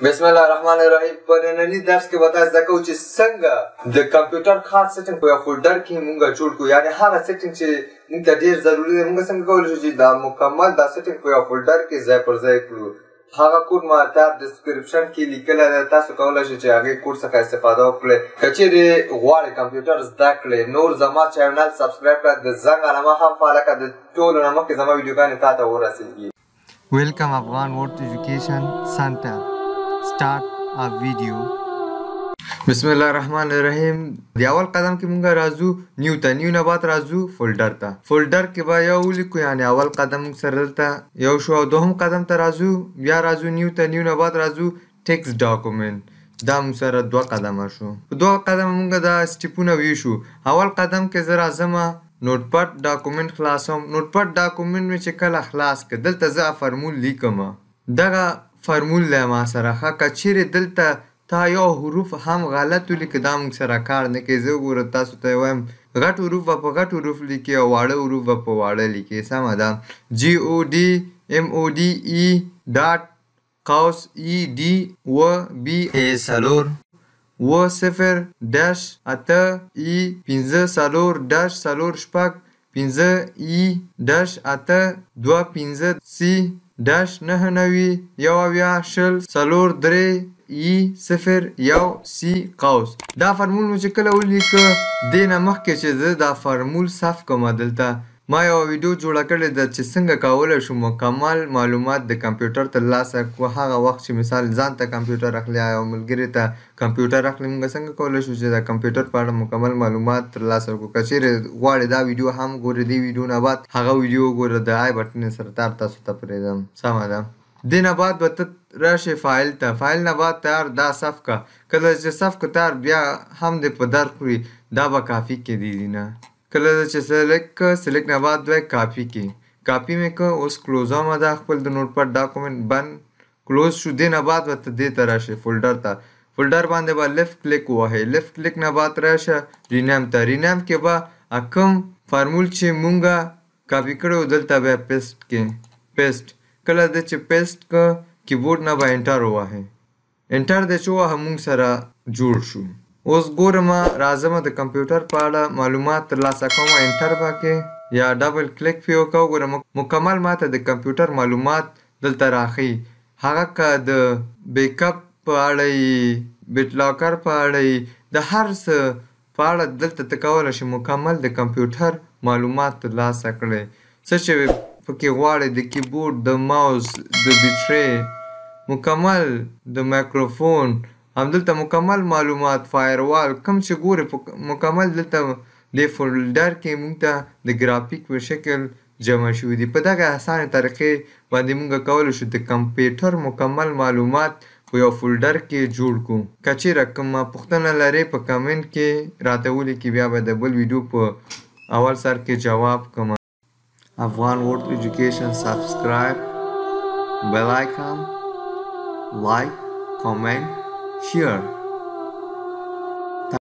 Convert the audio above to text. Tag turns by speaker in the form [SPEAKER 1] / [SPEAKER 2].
[SPEAKER 1] بسم الله الرحمن الرحیم. په ننني درس کې به تاسو زده کوو چې څنګه د کمپیوټر خاص سیټینګ په یو فولډر کې مونږ جوړ کړو، یعنې هغه سیټینګ چې مونږ ته ډېر ضروري دی مونږ څنګه کولی شو چې دا مکمل دا سیټینګ په یو فولډر کې ځای پر ځای کړو. هغه کوډ ما ته ډسکرپشن کې لیکلی دی، تاسو کولی شئ چې هغې کوډ څخه استفاده وکړئ. که چیرې غواړئ کمپیوټر زده کړئ نور زما چینل سبسکرایب کړه، د زنګ علامه هم فعاله کړه، د ټولو نه مخکې زما ویډیوګانې تا ته ورسېږي.
[SPEAKER 2] Welcome Afghan World Education Center. Start a video.
[SPEAKER 1] بسم الله الرحمن الرحیم. د اول قدم کې مونږ راځو نیو ته، نیو نه بعد راځو فولډر ته. فولډر کې به یو ولیکو، یعنې اول قدم مونږ سره دلته یو شو، او دوهم قدم ته راځو، بیا راځو نیو ته، نیو نه بعد راځو ټیکسټ ډاکومنټ. دا مونږ سره دوه قدمه شو. په دوه قدمه مونږ دا سټیپونه ویشو. اول قدم کې زه راځم نوټ پډ ډاکومنټ خلاصوم. نوټ پډ ډاکومنټ مې چې کله خلاص کړ دلته زه فرمول لیکم. دغه فرمول دی ما سره ښه. که چیرې دلته تا یو حروف هم غلط ولیکې دا موږ سره کار نه کوي. زه وګوره تاسو ته وایم غټ حروف به په غټ حروف لیکي او واړه حروف به په واړه لیکي. سمه ده. GODMODE ډاټ قوس ED و B څلور و صفر ډش اته E پنځه څلور ډش څلور شپږ پنځه E ډش اته دوه پنځه C ډش نهه نوي یو اویا شل څلور درې E صفر یو C قوس. دا فرمول مو چې کله ولیکه دې نه مخکې چې زه دا فرمول صف کوم دلته ما یو ویډیو جوړه کړې ده چې څنګه کولی شو مکمل معلومات د کمپیوټر ترلاسه کړو. هغه وخت چې مثال ځان ته کمپیوټر اخلي او ملګري ته کمپیوټر اخلي موږ څنګه کولی شو چې د کمپیوټر په اړه مکمل معلومات ترلاسه کړو. که چیرې غواړې دا ویډیو هم ګورې، دې ویډیو نه بعد هغه ویډیو وګوره، د آی بټن سره تاسو ته پرېږدم. سمه ده. دې نه بعد به ته راشې فایل ته. فایل نه بعد تیار دا صف که. کله چې صف که تیار بیا هم دې په در خوري دا به کافي کې دی نه. کله چې سلیکټ نه بعد دوی کاپي کې کاپي مې که اوس کلوزوم ده خپل د نوټ پډ ډاکومنټ بند کلوز شو. دې نه بعد به ته دې ته راشې فولډر ته. فولډر باندې به لیفټ کلیک ووهئ. لیفټ کلیک نه بعد راشه رینیم ته. رینیم کې به کوم فرمول چې مونږه کاپي کړی و دلته بیا پیسټ کې پیسټ. کله د چې پیسټ که کیبورډ نه به انټر ووهئ. انټر دې چې ووهه مونږ سره جوړ شو. اوس ګورم راځم د کمپیوټر په اړه معلومات ترلاسه کوم. انټر به کې یا ډبل کلیک پې وکړه. وګوره مکمل ماته د کمپیوټر معلومات دلته راښیي. هغه که د بیک اپ په اړه یې بیټ لاکر په اړه یې د هر څه په اړه دلته ته کولی شې مکمل د کمپیوټر معلومات ترلاسه کړئ. څه چې پکې غواړئ د کیبورډ د ماوس د بیټرۍ مکمل د مایکروفون همدلته مکمل معلومات فایروال کوم چې ګورې مکمل دلته د فولډر کې موږ ته د ګرافیک په شکل جمع شوي دي. په دغه اسانه طریقې باندې موږ کولی شو د کمپیوټر مکمل معلومات په یو فولډر کې جوړ کړو. که چیرې کومه پوښتنه لرئ په کمنټ کې راته ولیکئ، بیا به د بل ویډیو په اول سر کې جواب کوم. افغان ورلد ایجوکیشن سبسکرایب، بیل آیکن، لایک، کامنټ، share.